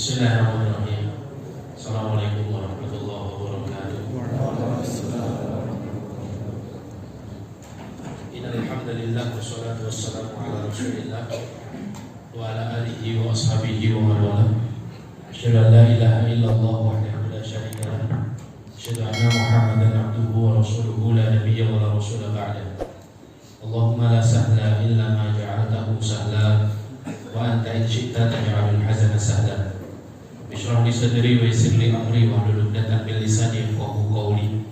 Bismillahirrahmanirrahim. Assalamualaikum warahmatullahi wabarakatuh. Innal hamdalillah wassalatu wassalamu ala Rasulillah wa ala alihi wa ashabihi wa man wala. Asyhadu an la ilaha illallah wahdahu la syarika lah. Asyhadu anna Muhammadan abduhu wa rasuluhu la nabiyya wa la rasula ba'da. Allahumma la sahla illa ma ja'altahu sahla wa anta in syi'ta taj'alul hazana sahla. Bishrah li sadri wa yassir li amri wa hlul 'uqdatam min lisani yafqahu qawli.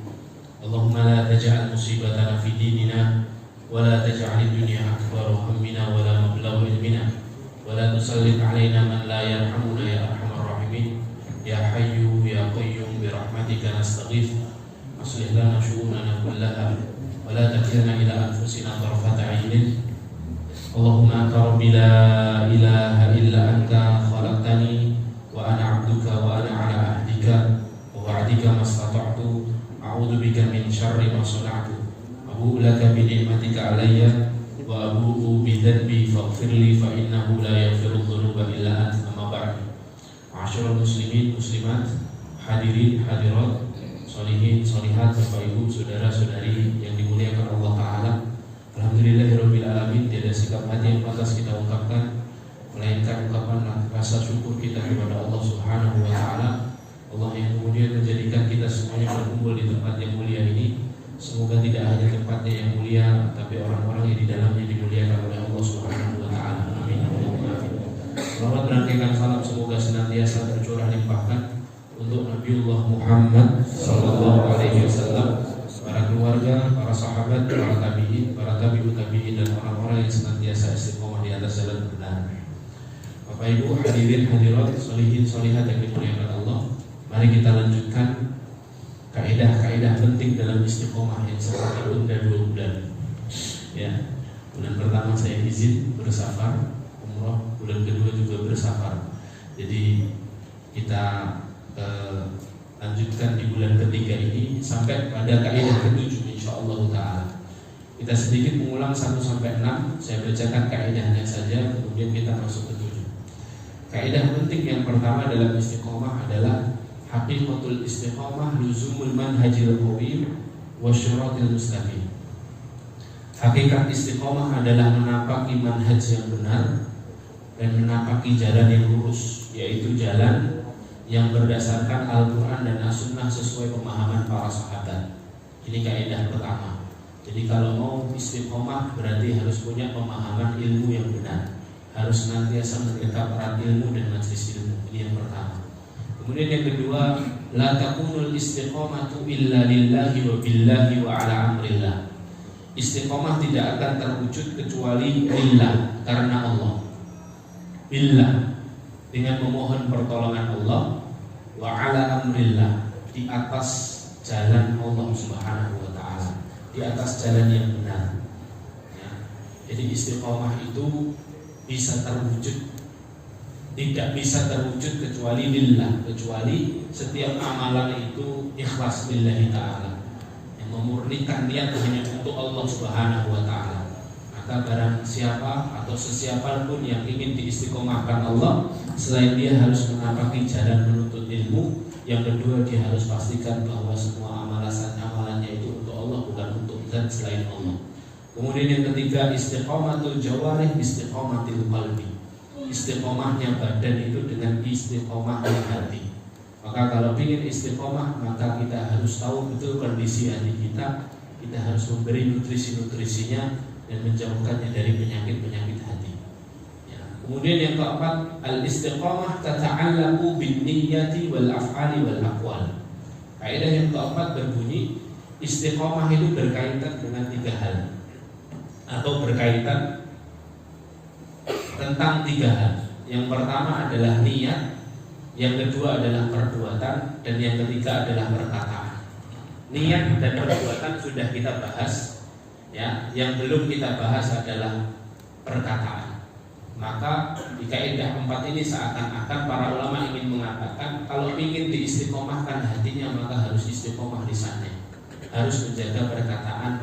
Allahumma la taj'al musibatana fi dinina wa la taj'al ad-dunya akbar hammina wa la mablagha ilmina wa la tusallit 'alaina man la yarhamuna ya arhamar rahimin. Ya hayyu ya qayyum bi rahmatika nastaghith. Aslih lana syu'unana kullaha wa la takilna ila anfusina tarfata 'ainin. Allahumma anta rabbi la ilaha illa anta khalaqtani wa ana 'abduka wa ana 'ala ahdika wa wa'dika mastata'tu a'udzu bika min syarri ma sana'tu abu'u laka bi ni'matika 'alayya wa abu'u bi dhanbi faghfirli fa innahu la yaghfiru dhunuba illa anta. Amma ba'du. Ma'asyiral muslimin muslimat, hadirin hadirat, sholihin sholihat, Bapak Ibu saudara-saudari yang dimuliakan Allah taala. Alhamdulillahirabbil alamin. Tiada sikap hati yang pantas kita ungkapkan melainkan ungkapan rasa syukur kita kepada Allah Subhanahu wa taala. Allah yang kemudian menjadikan kita semuanya berkumpul di tempat yang mulia ini. Semoga tidak hanya tempatnya yang mulia, tapi orang-orang yang di dalamnya dimuliakan oleh Allah Subhanahu wa taala. Amin. Selamat berangkaikan salam semoga senantiasa tercurah limpahkan untuk Nabiullah Muhammad sallallahu alaihi wasallam, para keluarga, para sahabat, para tabi'in, para tabi'ut tabi'in, dan orang-orang yang senantiasa istiqomah di atas jalan benar. Bapak Ibu hadirin hadirat, sholihin sholihat yang dimuliakan Allah. Mari kita lanjutkan kaidah-kaidah penting dalam istiqomah yang seperti tunda 2 bulan. Ya, bulan pertama saya izin bersafar umroh, bulan kedua juga bersafar. Jadi kita lanjutkan di bulan ketiga ini sampai pada kaidah ke-7 insyaallah taala. Kita sedikit mengulang 1 sampai 6. Saya bacakan kaidahnya saja, kemudian kita masuk ke 7. Kaidah penting yang pertama dalam istiqomah adalah haqiqatul istiqomah luzumul manhajil qawim wa syiratil mustaqim. Hakikat istiqomah adalah menapaki manhaj yang benar dan menapaki jalan yang lurus, yaitu jalan yang berdasarkan Al-Quran dan As-Sunnah sesuai pemahaman para sahabat. Ini kaidah pertama. Jadi kalau mau istiqomah berarti harus punya pemahaman ilmu yang benar, harus senantiasa mendekat erat ilmu dan majelis ilmu. Ini yang pertama. Kemudian yang kedua, la takunul istiqomatu illa lillahi wa billahi wa ala amrillah. Istiqomah tidak akan terwujud kecuali lillah, karena Allah. Billah, dengan memohon pertolongan Allah, wa ala amrillah, di atas jalan Allah Subhanahu wa taala, di atas jalan yang benar. Ya. Jadi istiqomah itu bisa terwujud, tidak bisa terwujud kecuali lillah, kecuali setiap amalan itu ikhlas lillahi ta'ala, yang memurnikan niat hanya untuk Allah Subhanahu wa ta'ala. Maka barang siapa atau sesiapa pun yang ingin diistiqomahkan Allah, selain dia harus menapaki jalan menuntut ilmu, yang kedua dia harus pastikan bahwa semua amalannya itu untuk Allah, bukan untuk zat selain Allah. Kemudian yang ketiga, istiqomatul jawarih istiqomatil qalbi. Istiqomahnya badan itu dengan istiqomahnya hati. Maka kalau ingin istiqomah, maka kita harus tahu betul kondisi hati kita. Kita harus memberi nutrisi-nutrisinya dan menjauhkannya dari penyakit-penyakit hati. Ya. Kemudian yang keempat, al-istiqomah tata'allaqu bin niyyati wal af'ali wal aqwal. Kaidah yang keempat berbunyi, istiqomah itu berkaitan dengan 3 hal, atau berkaitan tentang 3 hal. Yang pertama adalah niat, yang kedua adalah perbuatan, dan yang ketiga adalah perkataan. Niat dan perbuatan sudah kita bahas. Ya, yang belum kita bahas adalah perkataan. Maka di kaidah 4 ini seakan-akan para ulama ingin mengatakan kalau ingin diistiqomahkan hatinya, maka harus istiqomah lisannya. Harus menjaga perkataan,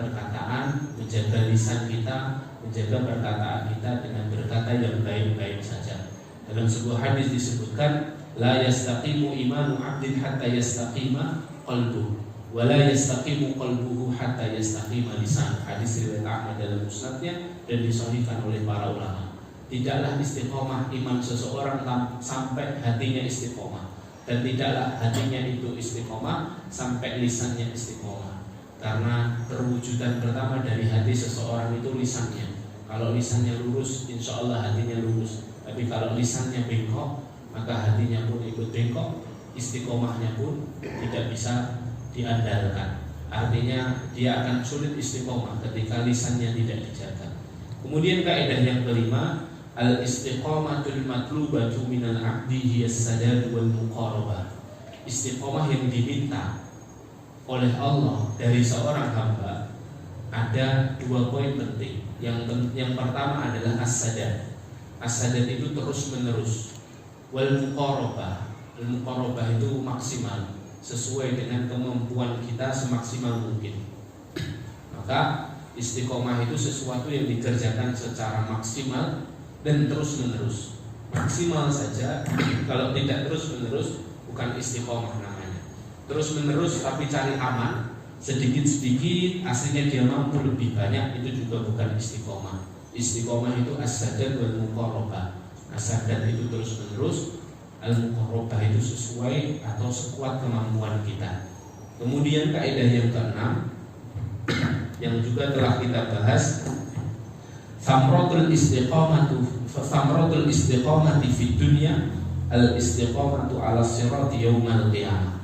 menjaga lisan kita, menjaga perkataan kita dengan berkata yang baik-baik saja. Dalam sebuah hadis disebutkan La yastaqimu imanu 'abdin hatta yastaqima qalbuhu wa la yastaqimu qalbuhu hatta yastaqima lisan. Hadis riwayat Ahmad dalam musnadnya dan disahihkan oleh para ulama. Tidaklah istiqomah iman seseorang sampai hatinya istiqomah, dan tidaklah hatinya itu istiqomah sampai lisannya istiqomah. Karena perwujudan pertama dari hati seseorang itu lisannya. Kalau lisannya lurus, insya Allah hatinya lurus. Tapi kalau lisannya bengkok, maka hatinya pun ikut bengkok, istiqomahnya pun tidak bisa diandalkan. Artinya dia akan sulit istiqomah ketika lisannya tidak dijaga. Kemudian kaidah yang kelima, al-istiqomatul matlubatu minal 'abdi hiya as-sadad wal muqarabah. Istiqomah yang diminta oleh Allah dari seorang hamba ada dua poin penting. Yang pertama adalah as-sadad. As-sadad itu terus menerus. Wal muqarabah. Al muqarabah itu maksimal, sesuai dengan kemampuan kita semaksimal mungkin. Maka istiqomah itu sesuatu yang dikerjakan secara maksimal dan terus menerus. Maksimal saja, kalau tidak terus menerus bukan istiqomah namanya. Terus menerus tapi cari aman, sedikit-sedikit aslinya dia mampu lebih banyak, itu juga bukan istiqomah. Istiqomah itu as-sadad wal muqarabah. As-sadad itu terus menerus, al-muqarabah itu sesuai atau sekuat kemampuan kita. Kemudian kaidah yang keenam yang juga telah kita bahas, Samratul istiqamati fid dunya al-istiqamatu 'ala sirati yaumal qiyamah.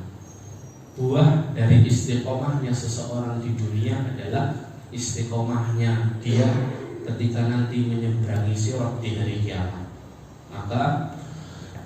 Buah dari istiqomahnya seseorang di dunia adalah istiqomahnya dia ketika nanti menyeberangi sirat di hari kiamat. Maka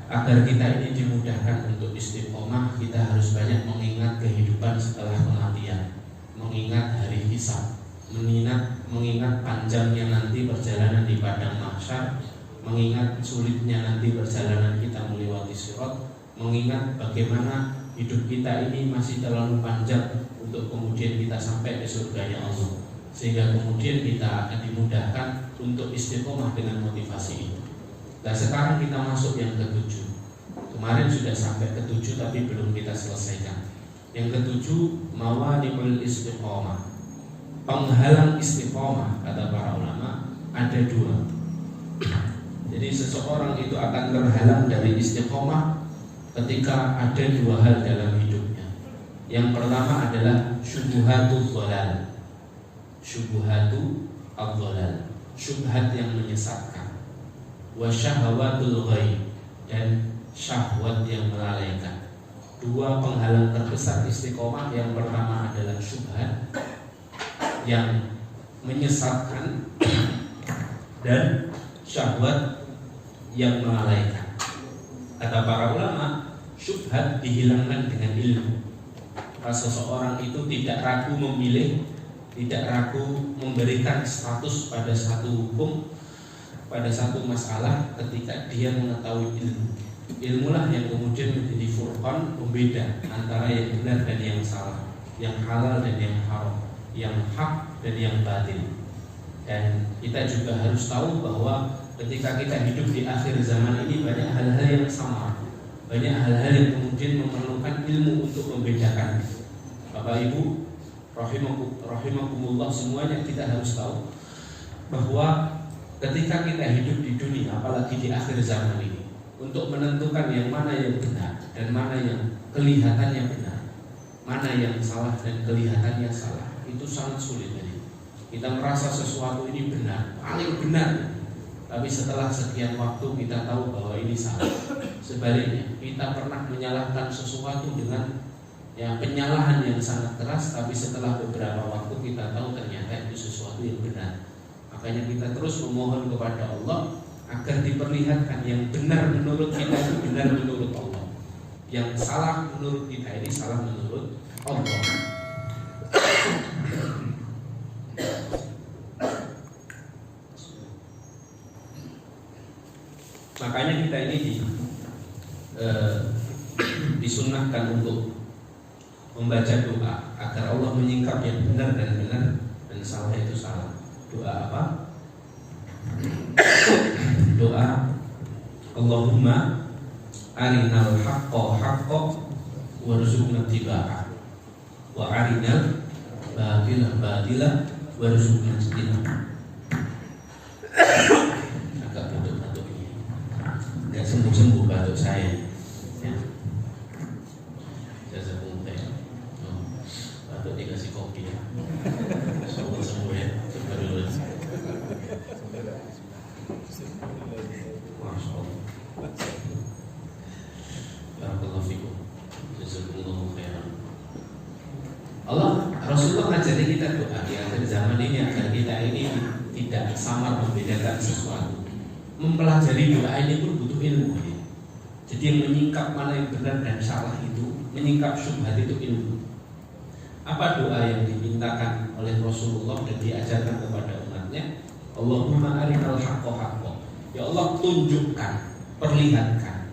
agar kita ini dimudahkan untuk istiqomah, kita harus banyak mengingat kehidupan setelah kematian, mengingat hari hisab, mengingat panjangnya nanti perjalanan di padang mahsyar, mengingat sulitnya nanti perjalanan kita melewati sirat, mengingat bagaimana hidup kita ini masih terlalu panjang untuk kemudian kita sampai ke surganya Allah, sehingga kemudian kita akan dimudahkan untuk istiqomah dengan motivasi itu. Nah, sekarang kita masuk yang ketujuh. Kemarin sudah sampai ketujuh tapi belum kita selesaikan. Yang ketujuh, mawani'ul istiqomah. Penghalang istiqomah, kata para ulama, ada dua. Jadi seseorang itu akan terhalang dari istiqomah ketika ada dua hal dalam hidupnya. Yang pertama adalah syubhatul dhalal. Syubhatul dhalal, syubhat yang menyesatkan. Wa syahawatul ghaib, dan syahwat yang melalaikan. Dua penghalang terbesar istiqomah. Yang pertama adalah syubhat yang menyesatkan dan syahwat yang melalaikan. Kata para ulama, syubhat dihilangkan dengan ilmu. Seseorang itu tidak ragu memilih, tidak ragu memberikan status pada satu hukum, pada satu masalah ketika dia mengetahui ilmu. Ilmulah yang kemudian menjadi furqan, pembeda antara yang benar dan yang salah, yang halal dan yang haram, yang hak dan yang batil. Dan kita juga harus tahu bahwa ketika kita hidup di akhir zaman ini banyak hal-hal yang sama, banyak hal-hal yang kemudian memerlukan ilmu untuk membedakan. Bapak Ibu rahimakumullah semuanya, kita harus tahu bahwa ketika kita hidup di dunia, apalagi di akhir zaman ini, untuk menentukan yang mana yang benar dan mana yang kelihatannya benar, mana yang salah dan kelihatannya salah, itu sangat sulit. Kita merasa sesuatu ini benar, paling benar, tapi setelah sekian waktu kita tahu bahwa ini salah. Sebaliknya, kita pernah menyalahkan sesuatu dengan penyalahan yang sangat keras, tapi setelah beberapa waktu kita tahu ternyata itu sesuatu yang benar. Makanya kita terus memohon kepada Allah agar diperlihatkan yang benar menurut kita itu benar menurut Allah, yang salah menurut kita ini salah menurut Allah. Makanya kita ini disunnahkan untuk membaca doa agar Allah menyingkap yang benar dan benar dan salah itu salah. Doa apa? Doa Allahumma arinal haqqo haqqo warzuqna tibaa wa arinal batila batila warzuqna ijtinaba. Agak batuk-batuk ini, nggak sembuh-sembuh batuk saya ya. Jazakumullah batuk dikasih kopi ya, sembuh-sembuh ya. Masya Allah. Barakallahu fikum. Jazakumullahu khairan. Allah Rasulullah ngajari kita doa di akhir zaman ini agar kita ini tidak samar membedakan sesuatu. Mempelajari doa ini pun butuh ilmu ya. Jadi yang menyingkap mana yang benar dan salah itu, menyingkap syubhat itu ilmu. Apa doa yang dimintakan oleh Rasulullah dan diajarkan kepada umatnya? Allahumma arinal haqqo haqqo. Ya Allah, tunjukkan, perlihatkan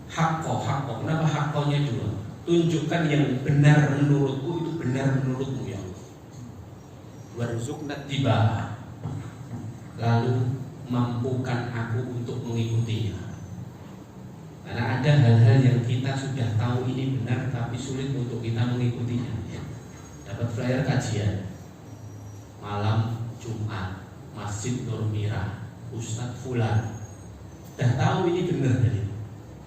haqqo haqqo. Kenapa haqqonya dua? Tunjukkan yang benar menurutku, itu benar menurutmu ya Allah. Warzuqna tibaa. Lalu mampukan aku untuk mengikutinya. Karena ada hal-hal yang kita sudah tahu ini benar tapi sulit untuk kita mengikutinya ya. Dapat flyer kajian malam Jumat Masjid Nur Mira, Ustadz Fulan, dah tahu ini benar dari,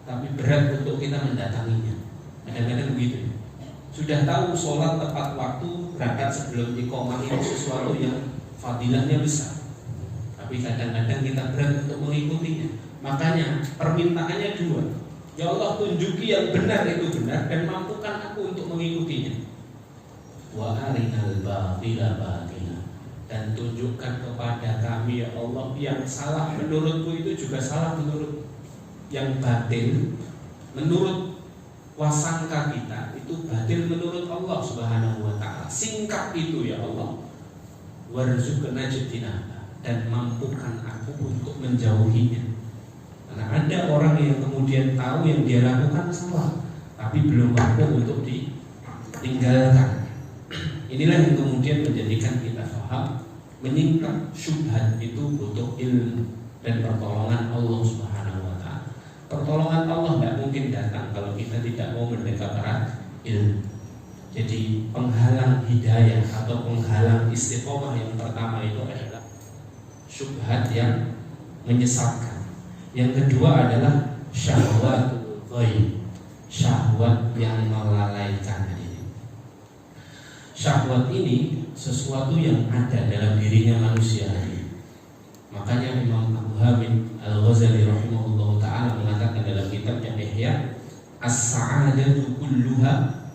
tapi berat untuk kita mendatanginya. Kadang-kadang begitu. Sudah tahu sholat tepat waktu, berangkat sebelum iqamah itu sesuatu yang fadilahnya besar, tapi kadang-kadang kita berat untuk mengikutinya. Makanya permintaannya dua. Ya Allah, tunjuki yang benar itu benar dan mampukan aku untuk mengikutinya. Wa arinal batila batila. Dan tunjukkan kepada kami ya Allah yang salah menurutku itu juga salah menurut, yang batil menurut wasangka kita itu batil menurut Allah Subhanahu wa ta'ala. Singkap itu ya Allah. Warzuqna ijtinaba, dan mampukan aku untuk menjauhinya. Karena ada orang yang kemudian tahu yang dia lakukan salah tapi belum mampu untuk ditinggalkan. Inilah yang kemudian menjadikan kita paham menyingkap syubhat itu butuh ilmu dan pertolongan Allah Subhanahu wa ta'ala. Pertolongan Allah tidak mungkin datang kalau kita tidak mau mendekat erat ilmu. Jadi penghalang hidayah atau penghalang istiqomah yang pertama itu adalah syubhat yang menyesatkan. Yang kedua adalah syahwatul ghaib, syahwat yang melalaikan. Syahwat ini sesuatu yang ada dalam dirinya manusia. Makanya Imam Abu Hamid Al-Ghazali rahimahullah ta'ala mengatakan dalam kitabnya Ihya, as-sa'adatu kulluha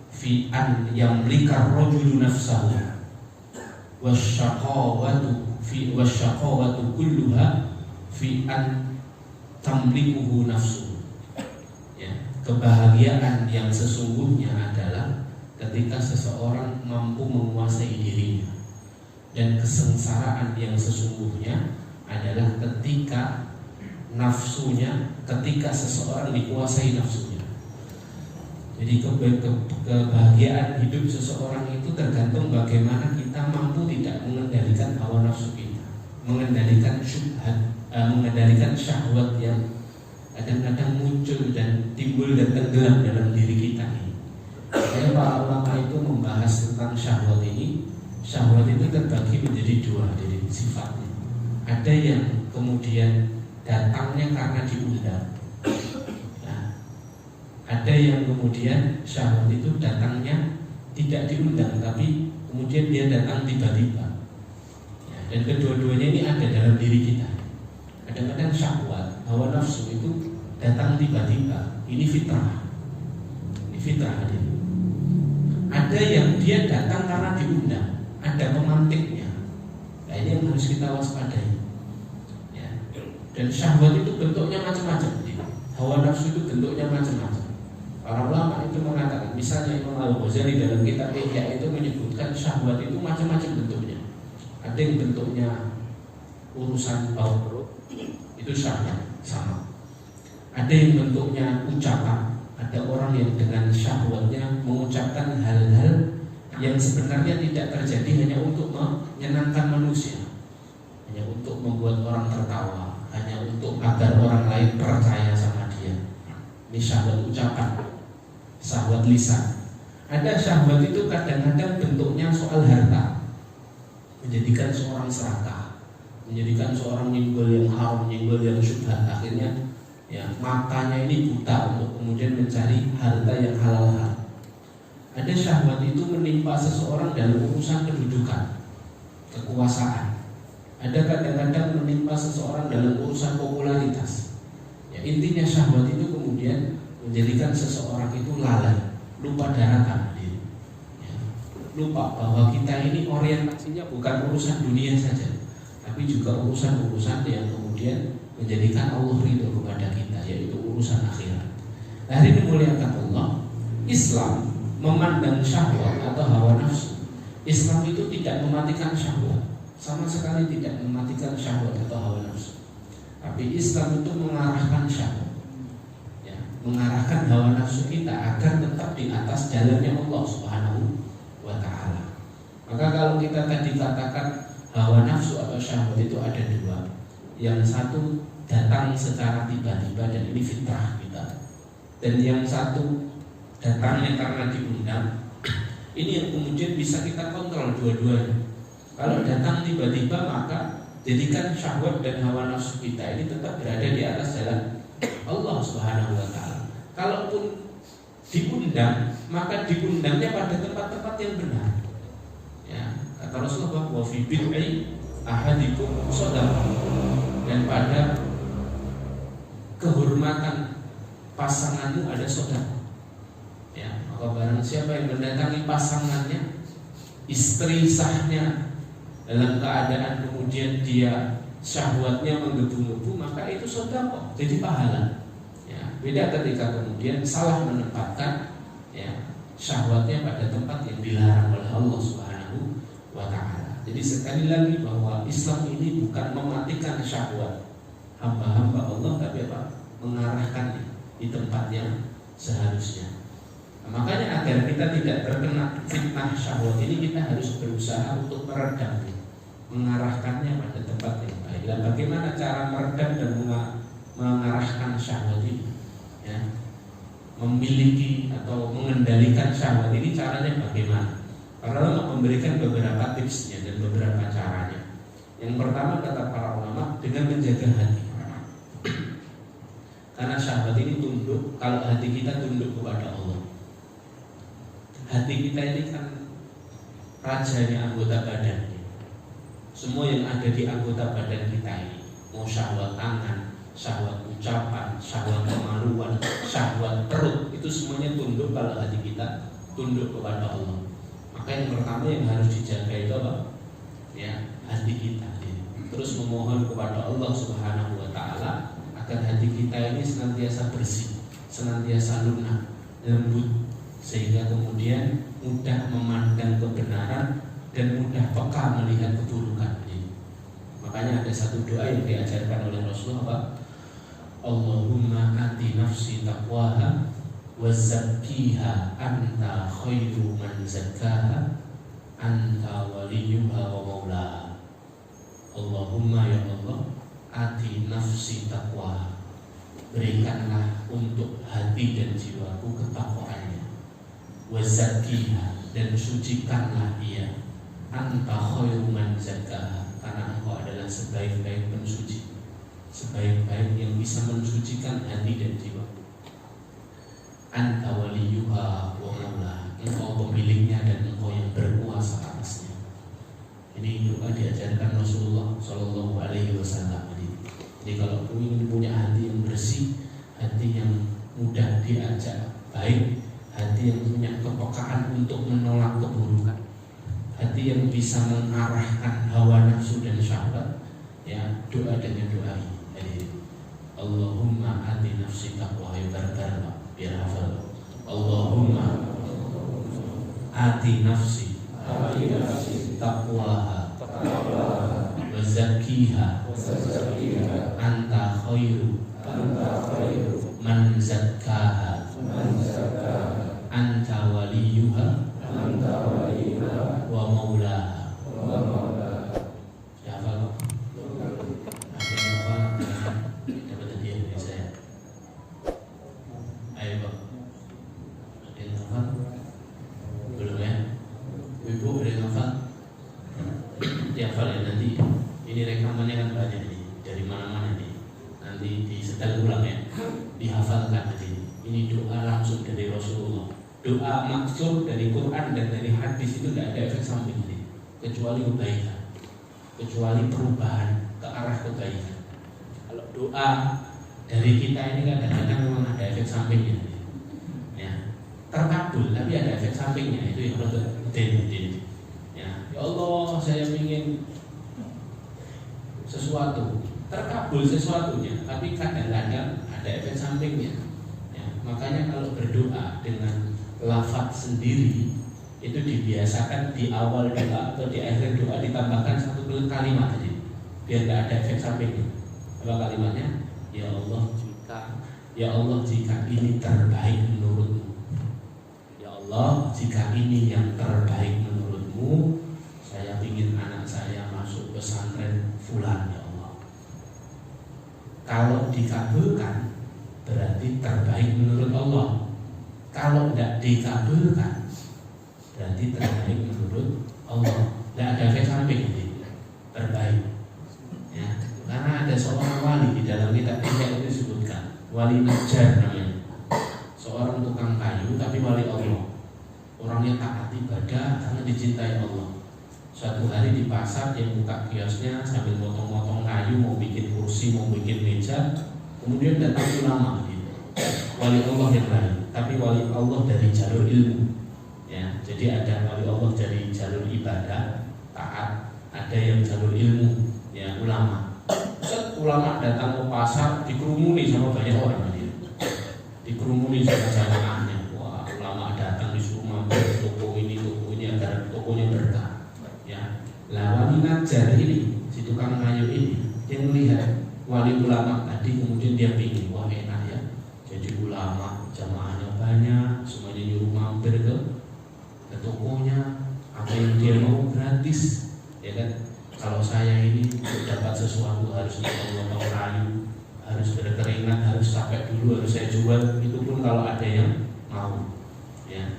fi an yamlika ar-rajulu nafsahu wasyaqawatu kulluha fi an tamlikuhu nafsuhu. Ya, kebahagiaan yang sesungguhnya adalah ketika seseorang mampu menguasai dirinya, dan kesengsaraan yang sesungguhnya adalah ketika nafsunya, ketika seseorang dikuasai nafsunya. Jadi kebahagiaan hidup seseorang itu tergantung bagaimana kita mampu tidak mengendalikan hawa nafsu kita, mengendalikan syubhat, mengendalikan syahwat yang kadang-kadang muncul dan timbul dan tenggelam dalam diri kita ini. Jadi para ulama itu membahas tentang syahwat ini. Syahwat itu terbagi menjadi dua dari sifatnya. Ada yang kemudian datangnya karena diundang. Nah, ada yang kemudian syahwat itu datangnya tidak diundang, tapi kemudian dia datang tiba-tiba. Ya, dan kedua-duanya ini ada dalam diri kita. Kadang-kadang syahwat, hawa nafsu itu datang tiba-tiba. Ini fitrah. Ini fitrah. Ada yang dia datang karena diundang, ada pemantiknya. Nah, ini yang harus kita waspadai. Ya. Dan syahwat itu bentuknya macam-macam. Hawa nafsu itu bentuknya macam-macam. Para ulama itu mengatakan, misalnya Imam Al-Ghazali dalam kitab Ihya itu menyebutkan syahwat itu macam-macam bentuknya. Ada yang bentuknya urusan bau perut, itu syahwat sama. Ada yang bentuknya ucapan. Ada orang yang dengan syahwatnya mengucapkan hal-hal yang sebenarnya tidak terjadi hanya untuk menyenangkan manusia, hanya untuk membuat orang tertawa, hanya untuk agar orang lain percaya sama dia. Ini syahwat ucapan, syahwat lisan. Ada syahwat itu kadang-kadang bentuknya soal harta, menjadikan seorang serakah, menjadikan seorang nyenggol yang haram, nyenggol yang syubhat. Akhirnya ya matanya ini buta untuk kemudian mencari harta yang halal. Ada syahwat itu menimpa seseorang dalam urusan kedudukan, kekuasaan. Ada kadang-kadang menimpa seseorang dalam urusan popularitas. Ya, intinya syahwat itu kemudian menjadikan seseorang itu lalai, lupa daratan diri. Ya, lupa bahwa kita ini orientasinya bukan urusan dunia saja, tapi juga urusan-urusan yang kemudian menjadikan Allah ridho kepada kita, yaitu urusan akhirat. Nah, ini dimuliakan Allah. Islam memandang syahwat atau hawa nafsu. Islam itu tidak mematikan syahwat, sama sekali tidak mematikan syahwat atau hawa nafsu. Tapi Islam itu mengarahkan syahwat, ya, mengarahkan hawa nafsu kita agar tetap di atas jalannya Allah Subhanahu wa Ta'ala. Maka kalau kita tadi katakan hawa nafsu atau syahwat itu ada dua. Yang satu datang secara tiba-tiba dan ini fitrah kita, dan yang satu datangnya karena diundang. Ini yang kemudian bisa kita kontrol dua-duanya. Kalau datang tiba-tiba maka jadikan syahwat dan hawa nafsu kita ini tetap berada di atas jalan Allah Subhanahu wa Ta'ala. Kalaupun diundang, maka diundangnya pada tempat-tempat yang benar. Ya, kata Rasulullah, wa fi bid'i ahadikum shadaqah. Dan pada kehormatan pasanganmu ada sedekah. Ya, maka barang siapa yang mendatangi pasangannya, istri sahnya, dalam keadaan kemudian dia syahwatnya menggebu-gebu, maka itu sedekah, jadi pahala. Ya, beda ketika kemudian salah menempatkan ya syahwatnya pada tempat yang dilarang oleh Allah Subhanahu wa Ta'ala. Jadi sekali lagi bahwa Islam ini bukan mematikan syahwat hamba-hamba Allah, tapi apa? Mengarahkannya di tempat yang seharusnya. Nah, makanya agar kita tidak terkena fitnah syahwat ini, kita harus berusaha untuk meredamnya, mengarahkannya pada tempat yang baik. Dan bagaimana cara meredam dan mengarahkan syahwat ini? Ya, memiliki atau mengendalikan syahwat ini caranya bagaimana? Para ulama memberikan beberapa tipsnya dan beberapa caranya. Yang pertama kata para ulama dengan menjaga hati. Karena syahwat ini tunduk, kalau hati kita tunduk kepada Allah. Hati kita ini kan rajanya anggota badan. Semua yang ada di anggota badan kita ini, mau syahwat tangan, syahwat ucapan, syahwat kemaluan, syahwat perut, itu semuanya tunduk kalau hati kita tunduk kepada Allah. Maka yang pertama yang harus dijaga itu apa? Ya, hati kita. Terus memohon kepada Allah Subhanahu wa Ta'ala agar hati kita ini senantiasa bersih, senantiasa lunak, lembut, sehingga kemudian mudah memandang kebenaran dan mudah peka melihat keburukan. Makanya ada satu doa yang diajarkan oleh Rasulullah, Allahumma ati nafsi taqwaha wa zakkiha anta khairu man zakkaha anta waliyuha wa maulaha. Allahumma ya Allah, ati nafsi taqwa, berikanlah untuk hati dan jiwaku ketakwaannya, wa zakkiha, dan sucikanlah ia, anta khairu man zakkaha, karena engkau adalah sebaik-baik pensuci, sebaik-baik yang bisa mensucikan hati dan jiwa. Anta waliyuha wa maulaha, engkau pemiliknya dan engkau yang berkuasa atasnya. Ini doa diajarkan Rasulullah Shallallahu Alaihi Wasallam. Jadi kalau ingin punya hati yang bersih, hati yang mudah diajak baik, hati yang punya kepekaan untuk menolak keburukan, hati yang bisa mengarahkan hawa nafsu dan syahwat, ya doa dengan doa ini. Jadi Allahumma ati nafsi taqwa, barbar biar hafal. Allahumma ati nafsi taqwaha wa zakkiha anta khairu man zakkaha anta waliyuha wa maulaha. Ya hafal. Akhirnya apa? Dapat hadiah dari saya. nanti disetel ulang ya, dihafalkan nanti. Ini doa langsung dari Rasulullah. Doa maksud dari Quran dan dari hadis itu tidak ada efek samping ini, kecuali kebaikan, kecuali perubahan ke arah kebaikan. Kalau doa dari kita ini kadang-kadang memang ada efek sampingnya, ya, terkabul tapi ada efek sampingnya, itu yang penting. Ya Allah, saya ingin sesuatu, terkabul sesuatunya, tapi kadang-kadang ada efek sampingnya. Ya, makanya kalau berdoa dengan lafaz sendiri itu dibiasakan di awal doa atau di akhir doa ditambahkan satu kalimat tadi, biar tidak ada efek sampingnya. Apa kalimatnya? Ya Allah jika ini terbaik menurutmu, ya Allah jika ini yang terbaik menurutmu, saya ingin anak saya masuk pesantren fulan ya Allah. Kalau dikabulkan berarti terbaik menurut Allah. Kalau tidak dikabulkan berarti terbaik menurut Allah. Tidak ada efek samping, terbaik. Ya, karena ada seorang wali di dalam kitab itu disebutkan wali Najjar namanya, seorang tukang kayu tapi wali Allah. Orangnya taat ibadah, sangat dicintai Allah. Suatu hari di pasar dia buka kiosnya sambil motong-motong kayu, mau bikin kursi, mau bikin meja. Kemudian datang ulama gitu. Wali Allah yang lain, tapi wali Allah dari jalur ilmu. Ya, jadi ada wali Allah dari jalur ibadah, taat, ada yang jalur ilmu, ya ulama. Ulama datang ke pasar dikerumuni sama banyak orang dia. Dikerumuni sama jamaahnya. Wah, ulama datang disuruh mampir toko ini agar tokonya berkah. Ya, lah wali Najjar ini, si tukang kayu ini, yang melihat wali ulama tadi, kemudian dia pikir, wah enak ya, jadi ulama, jamaahnya banyak, semuanya nyuruh mampir ke tokonya, apa yang dia mau gratis, ya kan? Kalau saya ini dapat sesuatu harus potong kayu, harus berkeringat, harus capek dulu, harus saya jual, itu pun kalau ada yang mau. Ya,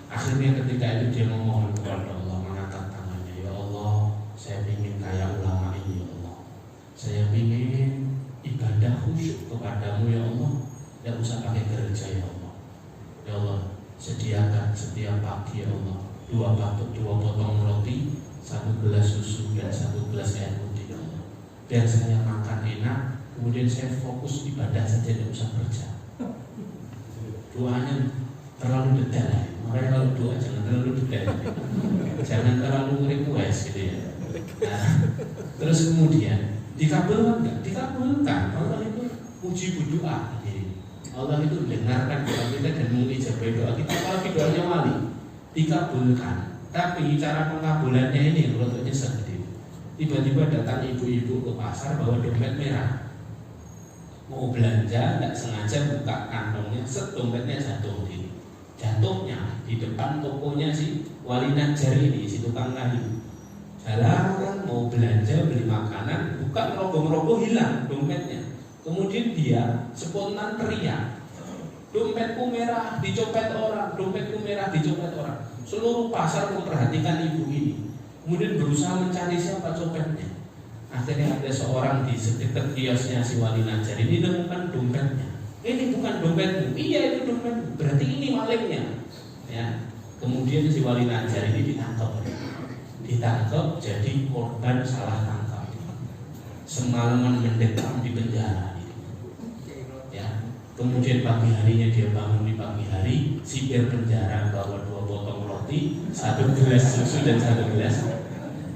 akhirnya ketika itu dia memohon kepada Allah, mengangkat tangannya, ya Allah, saya ingin kayak ulama ini ya Allah, saya ingin ibadah khusyuk kepadamu ya Allah, tidak usah pakai gereja ya Allah. Ya Allah, sediakan setiap pagi ya Allah dua potong roti, 1 gelas susu dan 1 gelas air putih ya Allah, biar saya makan enak, kemudian saya fokus ibadah saja, tidak usah kerja. Doanya terlalu detail ya. Makanya kalau doa jangan terlalu detail, jangan terlalu request gitu ya. Nah, terus kemudian dikabulkan nggak? Dikabulkan. Allah itu mujibu doa. Allah itu mendengarkan doa kita dan mengijabahi doa kita. Apalagi doanya wali dikabulkan. Tapi cara pengabulannya ini yang menurutnya sedih. Tiba-tiba datang ibu-ibu ke pasar bawa dompet merah, mau belanja, tidak sengaja buka kantongnya, set dompetnya jatuh di jatuhnya di depan tokonya si wali Najjar ini, si tukang kayu. Jalan mau belanja beli makanan, buka merogoh-merogoh, hilang dompetnya. Kemudian dia spontan teriak, dompetku merah, dicopet orang, dompetku merah, dicopet orang. Seluruh pasar memperhatikan ibu ini, kemudian berusaha mencari siapa copetnya. Akhirnya ada seorang di sekitar kiosnya si wali Najjar ini menemukan dompetnya. Ini bukan dompetmu, iya itu dompetmu, berarti ini malingnya. Ya. Kemudian si wali Najjar ini ditangkap jadi korban salah tangkap. Semalaman mendekam di penjara. Ya. Kemudian pagi harinya dia bangun di pagi hari, sipir penjara bawa 2 potong roti, 1 gelas susu dan 1 gelas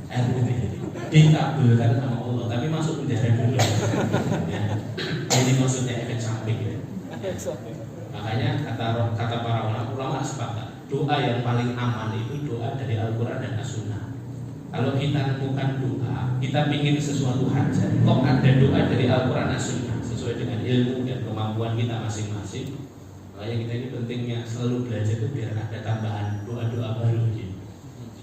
air putih. Dikabulkan sama Allah, tapi masuk penjara dulu. Ya. Jadi maksudnya efek samping. Ya. Makanya kata para ulama sepakat, doa yang paling aman itu doa dari Al-Quran dan As-Sunnah. Kalau kita nemukan doa, kita ingin sesuatu hajat, kok ada doa dari Al-Quran dan As-Sunnah sesuai dengan ilmu dan kemampuan kita masing-masing. Makanya kita ini pentingnya selalu belajar itu biar ada tambahan doa-doa baru gitu.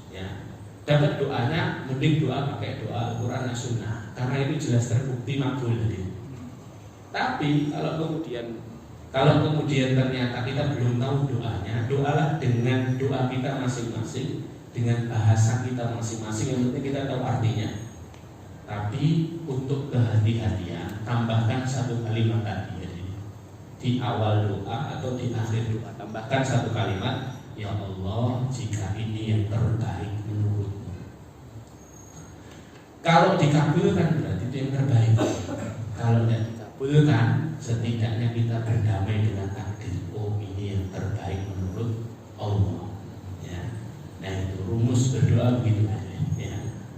Ya. Dapat doanya, mending doa pakai doa Al-Quran dan As-Sunnah, karena itu jelas terbukti makbul gitu. Tapi kalau kemudian ternyata kita belum tahu doanya, doalah dengan doa kita masing-masing, dengan bahasa kita masing-masing, yang penting kita tahu artinya. Tapi untuk kehati-hatian, tambahkan satu kalimat tadi. Jadi di awal doa atau di akhir doa tambahkan satu kalimat, ya Allah, jika ini yang terbaik menurutmu. Kalau dikabulkan berarti itu yang terbaik. Kalau tidak dikabulkan, setidaknya kita berdamai dengan takdir. Oh, ini yang terbaik menurut Allah. Ya. Nah, itu rumus berdoa begitu aja. Ya.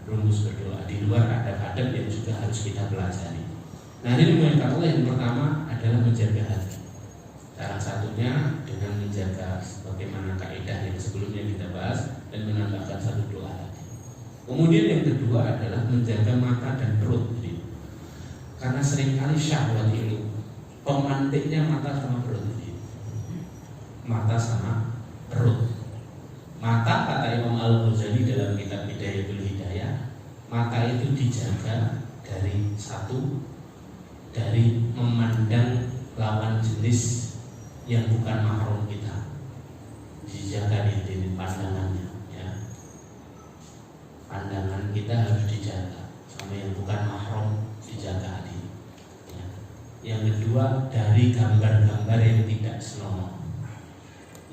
Rumus berdoa di luar adab-adab yang juga harus kita pelajari. Nah, ini mengingat Allah yang pertama adalah menjaga hati. Salah satunya dengan menjaga bagaimana kaidah yang sebelumnya kita bahas dan menambahkan satu doa tadi. Kemudian yang kedua adalah menjaga mata dan perut. Jadi, karena seringkali syahwat itu pemantiknya mata sama perut. Jadi, mata sama perut. Mata, kata Imam Al-Ghazali dalam kitab Bidayatul Hidayah, mata itu dijaga dari satu, dari memandang lawan jenis yang bukan mahram kita, dijaga di pandangannya, ya. Pandangan kita harus dijaga, sama yang bukan mahram dijaga hati. Ya. Yang kedua, dari gambar-gambar yang tidak senonoh.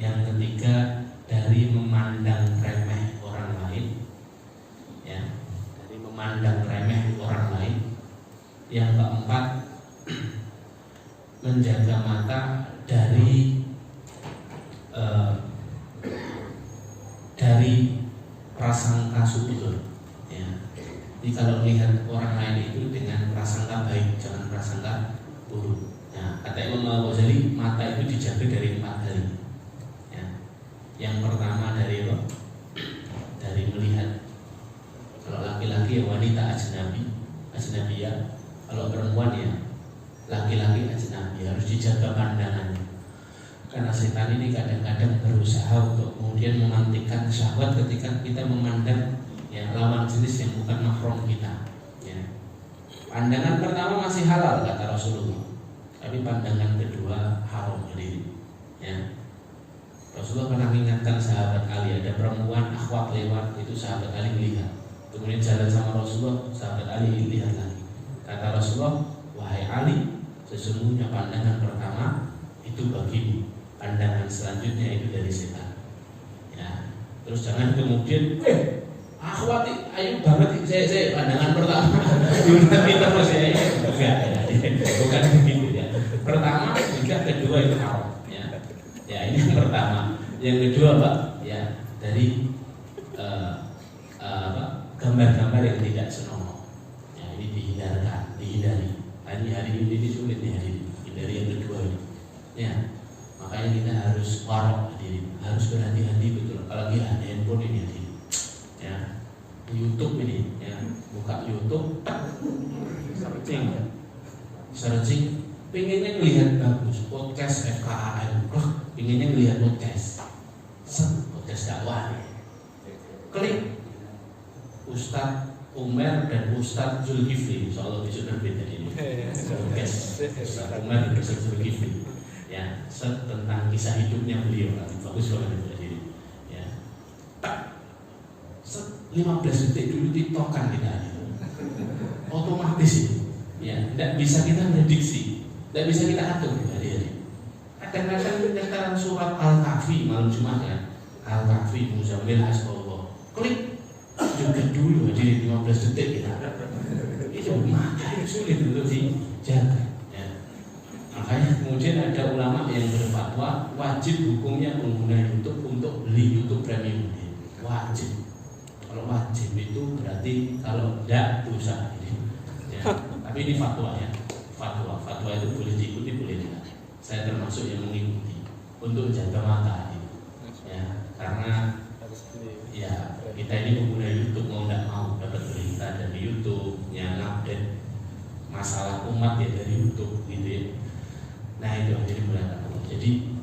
Yang ketiga, dari memandang remeh orang lain, ya, dari memandang remeh orang lain. Yang keempat, menjaga mata dari prasangka subur, ya. Jadi kalau melihat orang lain itu dengan prasangka baik, jangan prasangka buruk. Nah, kata Imam Al-Ghazali, mata itu dijaga dari 4 hal. Ya. Yang pertama dari apa? Dari melihat. Kalau laki-laki ya wanita ajnabiyah. Kalau perempuan ya laki-laki ajnabi, harus dijaga pandangannya. Karena setan ini kadang-kadang berusaha untuk kemudian memantikkan syahwat ketika kita memandang ya lawan jenis yang bukan mahram kita. Ya. Pandangan pertama masih halal kata Rasulullah, tapi pandangan kedua haram. Jadi, ya. Rasulullah pernah mengingatkan sahabat Ali, ada perempuan akhwat lewat, itu sahabat Ali melihat. Kemudian jalan sama Rasulullah, sahabat Ali lihat lagi. Kata Rasulullah, wahai Ali, sesungguhnya pandangan pertama itu bagimu, pandangan selanjutnya itu dari setan. Ya, terus jangan kemudian, akhwat, ayo banget, saya pandangan pertama, tapi terus ya, enggak, bukan begitu ya. Pertama, juga kedua itu haram. Ya, ini yang pertama. Yang kedua, Pak, ya dari gambar-gambar yang tidak senonoh. Ya, ini dihindari. Hari ini sulit nih dari yang kedua ini. Ya, makanya kita harus warok, harus berhati-hati betul. Apalagi ada handphone ini, ya, YouTube ini, ya, buka YouTube, searching, pengennya melihat bagus, podcast FKAM, pengennya melihat podcast dakwah nih, klik Ustadz Umar dan Ustadz Zulkifli, soal besok terbit ini, podcast Ustadz Umar dan Ustadz Zulkifli, ya, tentang kisah hidupnya beliau, bagus banget itu jadi, ya, 15 detik dulu tiktokan kita, otomatis itu, ya, tidak bisa kita prediksi. Tidak bisa kita atur hari-hari. Kadang-kadang kita surat Al-Kahfi malam Jumat ya, Al-Kahfi Muzammil Hasbullah, klik juga dulu di 15 detik kita. Itu makanya sulit untuk dijaga. Ya. Makanya kemudian ada ulama yang berfatwa wajib hukumnya pengguna YouTube untuk beli YouTube Premium. Wajib. Kalau wajib itu berarti kalau tidak dosa. Ya. Tapi ini fatwa ya. Fatwa itu boleh diikuti, boleh tidak. Saya termasuk yang mengikuti untuk jaga mata, ya, karena ya kita ini pengguna YouTube mau tidak mau dapat berita dari YouTube, yang update masalah umat ya dari YouTube, gitu ya. Nah itu jadi berat. Jadi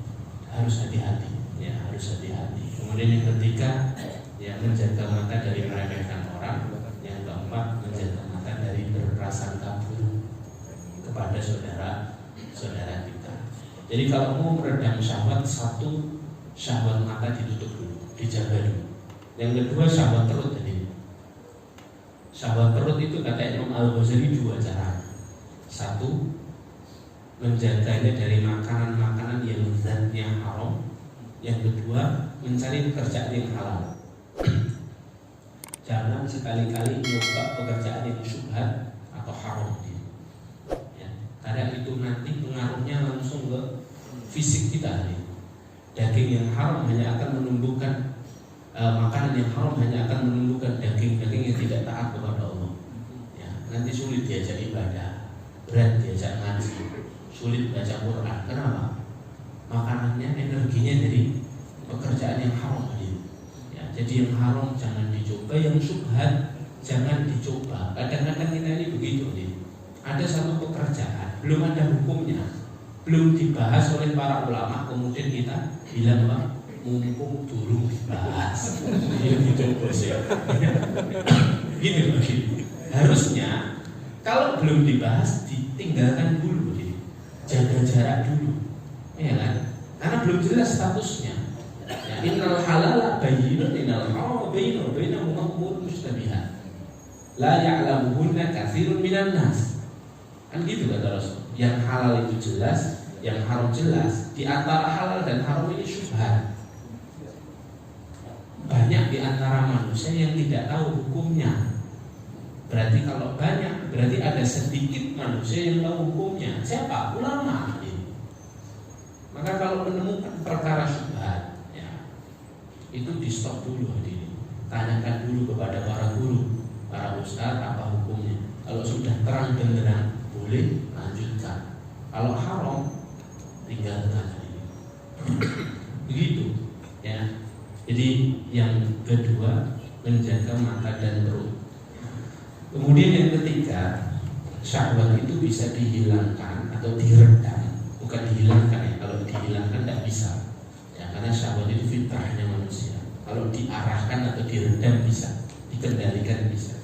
harus hati-hati, ya harus hati-hati. Kemudian yang ketiga, ya menjaga mata dari meremehkan orang. Yang keempat, menjaga mata dari berprasangka buruk kepada saudara kita. Jadi kalau mau meredam syahwat, satu, syahwat mata ditutup dulu, dijaga dulu. Yang kedua, syahwat perut tadi. Syahwat perut itu kata Imam Al-Ghazali 2 cara. Satu, menjaganya dari makanan-makanan yang zatnya haram. Yang kedua, mencari pekerjaan yang halal. Jangan sekali-kali nyoba pekerjaan yang syubhat atau haram ya. Karena itu nanti pengaruhnya langsung ke fisik kita ya. Daging yang haram hanya akan menumbuhkan makanan yang haram hanya akan menumbuhkan daging-daging yang tidak taat kepada Allah ya. Nanti sulit diajak ibadah, berat diajak ngaji, sulit baca Quran. Kenapa? Makanannya, energinya dari pekerjaan yang haram ya. Jadi yang haram jangan dicoba, yang syubhat jangan dicoba. Kadang-kadang kita ini begitu nih. Ada satu pekerjaan belum ada hukumnya, belum dibahas oleh para ulama, kemudian kita bilang Pak, mumpung durung dibahas ya dicoba sih. Gini lagi. Harusnya kalau belum dibahas ditinggalkan dulu, jaga jarak dulu, ya kan? Karena belum jelas statusnya. Ya, innal halala bayyinun, innal harama bayyinun, bainahuma umurun mushtabihat. La ya'lamuhunna katsirun minan nas. Kan gitu kata Rasul. Yang halal itu jelas, yang haram jelas. Di antara halal dan haram ini syubhat. Banyak di antara manusia yang tidak tahu hukumnya. Berarti kalau banyak, berarti ada sedikit manusia yang tahu hukumnya. Siapa? Ulama. Maka kalau menemukan perkara syubhat, ya, itu di stop dulu hadirin. Tanyakan dulu kepada para guru, para ustaz apa hukumnya. Kalau sudah terang benderang boleh lanjutkan. Kalau haram tinggalkan. Begitu, ya. Jadi yang kedua, menjaga mata dan perut. Kemudian yang ketiga, syahwat itu bisa dihilangkan atau diredam. Bukan dihilangkan ya, kalau dihilangkan tidak bisa ya, karena syahwat itu fitrahnya manusia. Kalau diarahkan atau diredam bisa, dikendalikan bisa.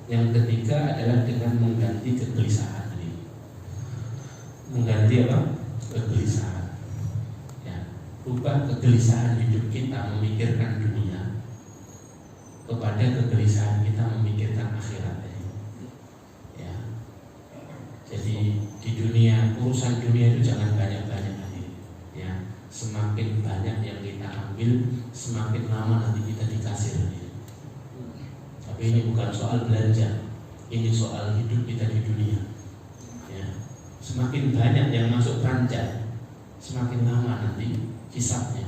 Yang ketiga adalah dengan mengganti kegelisahan. Mengganti apa? Kegelisahan ya. Rubah kegelisahan hidup kita memikirkan dunia kepada kegelisahan kita memikirkan akhirat. Jadi di dunia, urusan dunia itu jangan banyak-banyak ya. Semakin banyak yang kita ambil, semakin lama nanti kita dikasih Tapi ini bukan soal belanja, ini soal hidup kita di dunia ya. Semakin banyak yang masuk panca, semakin lama nanti hisabnya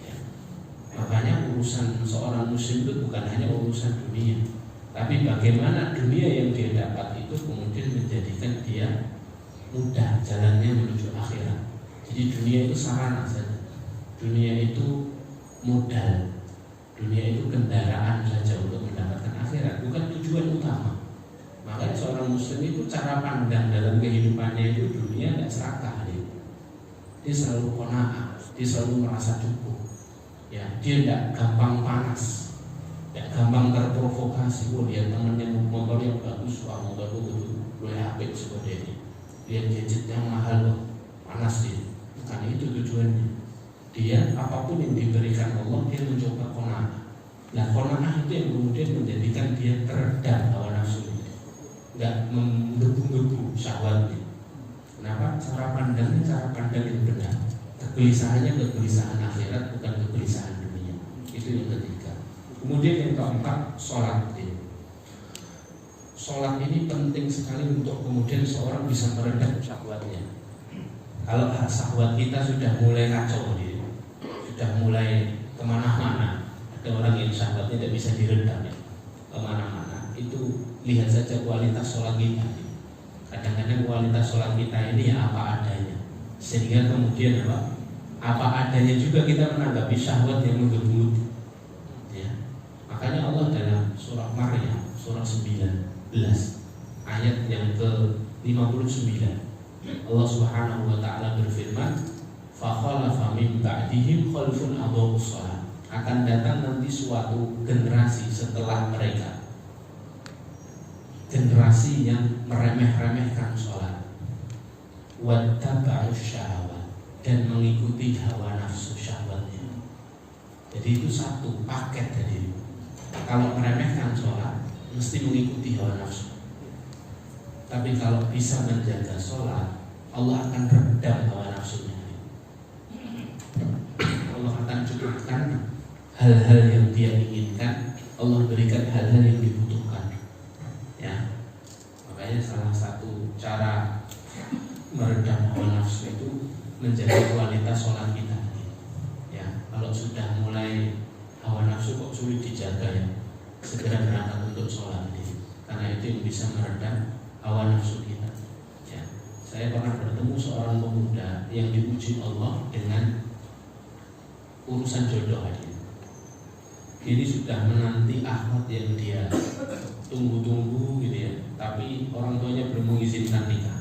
ya. Makanya urusan seorang muslim itu bukan hanya urusan dunia, tapi bagaimana dunia yang dia dapat itu kemudian menjadikan dia mudah jalannya menuju akhirat. Jadi dunia itu sarana saja, dunia itu modal, dunia itu kendaraan saja untuk mendapatkan akhirat, bukan tujuan utama. Makanya seorang muslim itu cara pandang dalam kehidupannya itu dunia tidak serakah dia selalu qanaah, dia selalu merasa cukup ya, dia tidak gampang panas, ya, gampang terprovokasi. Lihat temannya motor yang bagus, wah motor itu boleh apik seperti ini. Lihat gadget yang mahal loh, panas dia. Bukan itu tujuannya. Dia apapun yang diberikan Allah dia mencoba qanaah. Nah qanaah itu yang kemudian menjadikan dia teredam hawa nafsu, nggak menggebu-gebu syahwatnya. Kenapa? Cara pandangnya cara pandang yang benar. Kegelisahannya kegelisahan akhirat, bukan kegelisahan dunia. Itu yang ketiga. Kemudian yang keempat, sholat. Sholat ini penting sekali untuk kemudian seorang bisa meredam syahwatnya. Kalau syahwat kita sudah mulai kacau, sudah mulai kemana-mana, ada orang yang syahwatnya tidak bisa diredam ya, kemana-mana. Itu lihat saja kualitas sholat kita. Kadang-kadang kualitas sholat kita ini ya apa adanya, sehingga kemudian apa adanya juga kita menanggapi syahwat yang menggebu. Makanya Allah dalam surah Maryam surah 19 ayat yang ke-59 Allah Subhanahu wa taala berfirman, "Fa khalafa min ba'dihim khalfun adha'us shalah." Akan datang nanti suatu generasi setelah mereka, generasi yang meremeh-remehkan sholat, wattaba'us syahwat, dan mengikuti hawa nafsu syahwatnya. Jadi itu satu paket tadi. Kalau meremehkan sholat, mesti mengikuti hawa nafsu. Tapi kalau bisa menjaga sholat, Allah akan redam hawa nafsunya. Allah akan cukupkan hal-hal yang dia inginkan, Allah berikan hal-hal yang dibutuhkan. Ya, makanya salah satu cara meredam hawa nafsu itu menjaga kualitas sholat kita. Ya, kalau sudah mulai hawa nafsu kok sulit dijaga ya, segera berangkat untuk sholat ini, karena itu yang bisa meredam hawa nafsu kita. Ya, saya pernah bertemu seorang pemuda yang diuji Allah dengan urusan jodoh ini. Ini sudah menanti akad yang dia tunggu-tunggu gitu ya, tapi orang tuanya belum mengizinkan nikah.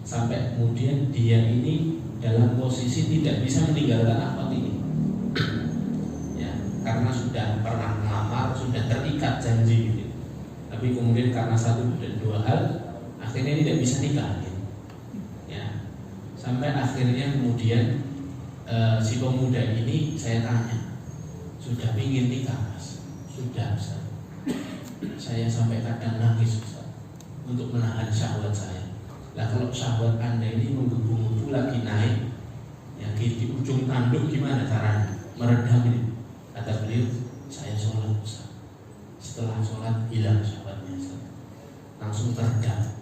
Sampai kemudian dia ini dalam posisi tidak bisa meninggalkan akad ini. Ya, karena sudah pernah melamar, sudah terikat janji gitu. Tapi kemudian karena satu dan dua hal, akhirnya tidak bisa nikah. Gitu. Ya, sampai akhirnya kemudian si pemuda ini saya tanya, sudah ingin nikah mas? Sudah Ustaz. Saya sampai kadang nangis Ustaz, untuk menahan syahwat saya. Lah kalau syahwat anda ini menggebu-gebu lagi naik, ya di ujung tanduk gimana caranya meredam ini? Kata beliau, saya sholat Ustaz. Setelah sholat hilang syahwatnya Ustaz, langsung teredam.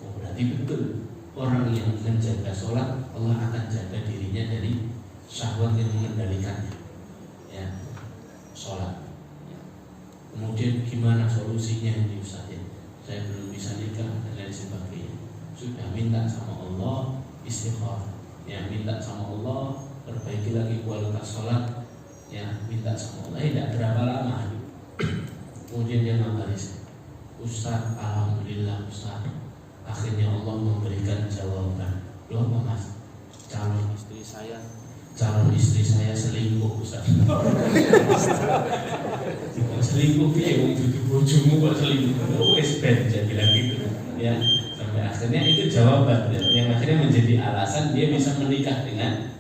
Oh berarti betul, orang yang menjaga sholat, Allah akan jaga dirinya dari syahwat yang mengendalikannya. Ya, sholat. Kemudian gimana solusinya ini Ustaz ya? Saya belum bisa nikah dan lain sebagainya. Sudah minta sama Allah istighfar. Ya, minta sama Allah perbaiki lagi kualitas sholat. Ya, minta sama Allah. Tidak berapa lama. Kemudian dia ngabarin, Ustaz, alhamdulillah Ustaz, akhirnya Allah memberikan jawaban. Loh apa mas? Calon istri saya selingkuh Ustaz. Selingkuh piye wong dudu bojomu kok selingkuh. Wis ben dia bilang gitu. Ya, sampai akhirnya itu jawaban yang akhirnya menjadi alasan dia bisa menikah dengan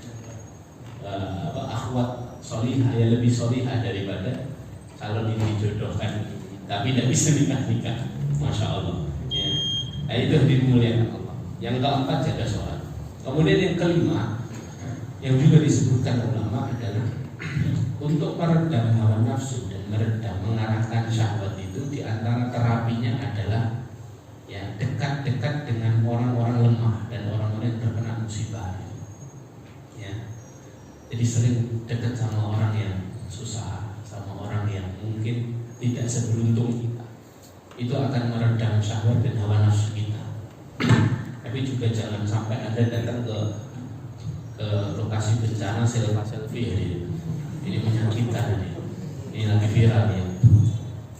akhwat solihah yang lebih solihah daripada kalau ini dijodohkan tapi tidak bisa nikah. Masya Allah. Ya. Nah, itu dimuliakan Allah. Yang keempat jaga sholat. Kemudian yang kelima yang juga disebutkan ulama adalah untuk meredam hawa nafsu dan meredam mengarahkan syahwat itu diantara terapinya adalah ya dekat-dekat dengan orang-orang lemah dan orang-orang yang terkena musibah. Ya, jadi sering dekat sama orang yang susah, sama orang yang mungkin tidak seberuntung kita. Itu akan meredam syahwat dan hawa nafsu kita. Tapi juga jangan sampai Anda datang ke lokasi bencana selfie ya, ini menyakitkan ini lagi viral ya.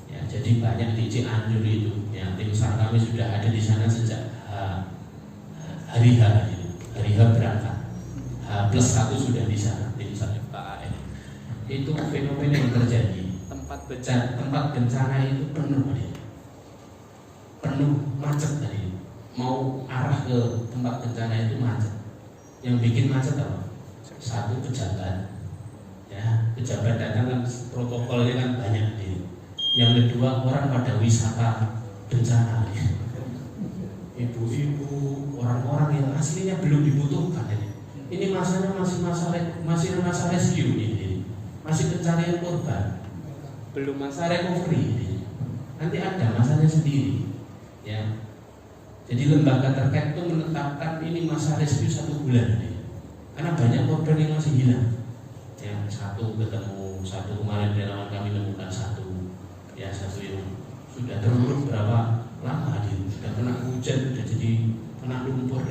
Ya, jadi banyak di Cianjur itu yang tim SAR kami sudah ada di sana sejak hari H berangkat H+1 sudah di sana tim SAR FKAN. Itu fenomena yang terjadi, tempat bencana itu penuh macet tadi, mau arah ke tempat bencana itu macet. Yang bikin macet apa? Satu, pejabat. Ya, pejabat datang kan protokolnya kan banyak nih. Yang kedua, orang pada wisata bencana nih. Ibu-ibu, orang-orang yang aslinya belum dibutuhkan ini. Ini masanya masih masa rescue ini. Masih pencarian korban. Belum masa recovery ini. Nanti ada masanya sendiri. Ya. Jadi lembaga terkait itu menetapkan ini masa rescue 1 bulan nih. Karena banyak korban yang masih hilang. Yang satu ketemu, satu kemarin relawan kami menemukan satu. Ya, satu yang sudah terurut berapa lama dia sudah kena hujan, sudah jadi kena lumpur.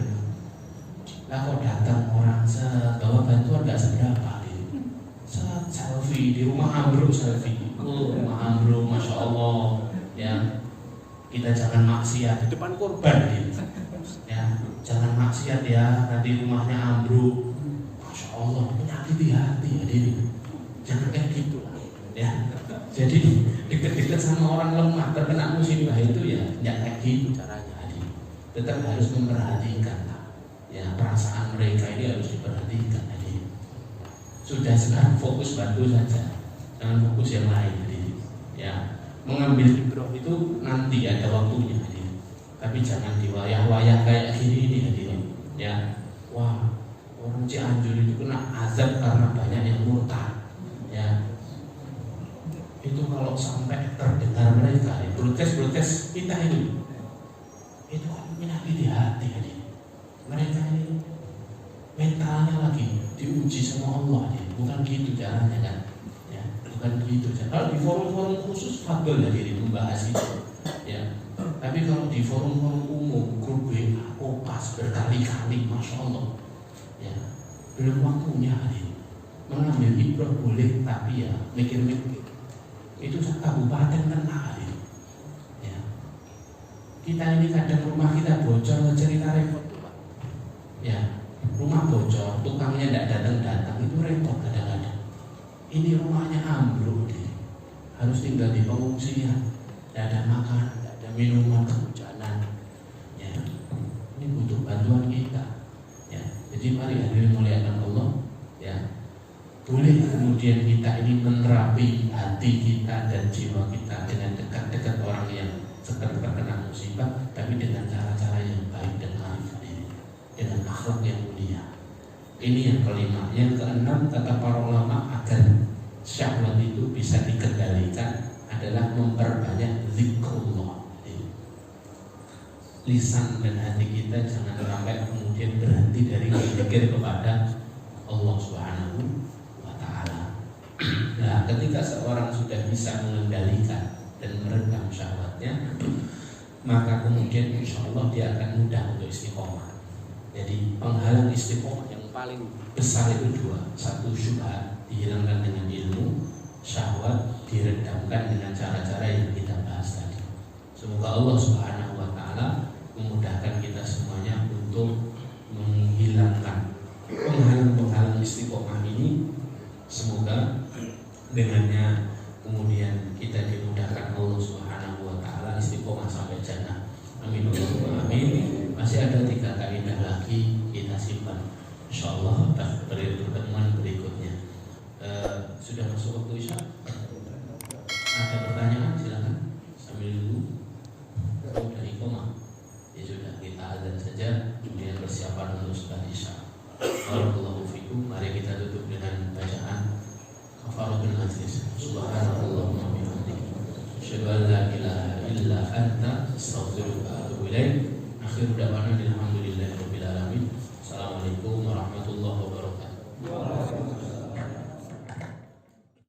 Lah kok datang orang bawa bantuan nggak seberapa dia. Selfie di rumah ambruk selfie. Oh, rumah ambruk, masya Allah. Ya. Kita jangan maksiat di depan korban ya, jangan maksiat ya, nanti rumahnya ambruk. Masya Allah, menyakiti hati ya ini. Jangan kayak gitu ya. Jadi dekat-dekat sama orang lemah terkena musibah itu ya, jangan kayak gitu caranya. Tetap harus memperhatikan ya, perasaan mereka ini harus diperhatikan. Jadi sudah sekarang fokus bantu saja, jangan fokus yang lain. Ya, mengambil ibroh itu nanti ada waktunya. Tapi jangan diwayah-wayah kayak gini ini hadirin. Ya, wah orang Cianjur itu kena azab karena banyak yang murtad. Ya, itu kalau sampai terdengar mereka protes kita itu kan menyakiti hati hadirin. Mereka ini mentalnya lagi diuji sama Allah, bukan gitu caranya kan? Ya, bukan gitu. Kalau di forum-forum khusus fadl hadirin membahas itu. Ya. Tapi kalau di forum-forum umum, grup WA, kopas berkali-kali, masya Allah, ya belum waktunya hadir. Mengambil ibrah boleh, tapi ya mikir-mikir. Itu kabupaten kena hadir. Ya. Kita ini kadang rumah kita bocor, cerita repot, ya rumah bocor, tukangnya tidak datang, itu repot kadang-kadang. Ini rumahnya ambruk, harus tinggal di pengungsian, tidak ada makanan, minuman, kehujanan, ya ini butuh bantuan kita, ya. Jadi mari hadirin muliakan Allah, ya boleh kemudian kita ini menerapi hati kita dan jiwa kita dengan dekat-dekat orang yang sedang terkena musibah, tapi dengan cara-cara yang baik dan arif, dengan akhlak yang mulia. Ini yang kelima. Yang keenam, kata para ulama, agar syahwat itu bisa dikendalikan adalah memperbanyak zikrullah. Lisan dan hati kita jangan sampai kemudian berhenti dari berzikir kepada Allah Subhanahu wa Ta'ala. Nah, ketika seorang sudah bisa mengendalikan dan meredam syahwatnya, maka kemudian insya Allah dia akan mudah untuk istiqomah. Jadi penghalang istiqomah yang paling besar itu dua. Satu, syubhat dihilangkan dengan ilmu, syahwat diredamkan dengan cara-cara yang kita bahas tadi. Semoga Allah Subhanahu wa Ta'ala memudahkan kita semuanya untuk menghilangkan penghalang-penghalang istiqomah ini. Semoga dengannya kemudian kita dimudahkan Allah Subhanahu wa Ta'ala istiqomah sampai jannah. Amin Allahumma amin. Masih ada 3 kaidah lagi kita simpan, insyaallah pertemuan berikutnya. Sudah masuk waktu isya. Ada pertanyaan silakan sambil dulu. Sudah iqamah. Ya sudah, kita azan saja, kemudian persiapan untuk sholat isya. Barakallahu fikum. Mari kita tutup dengan bacaan kafaratul majlis. Subhanallahumma wa bihamdihi, asyhadu an la ilaha illa anta, astaghfiruka wa atubu ilaik. Akhir da'wana alhamdulillah.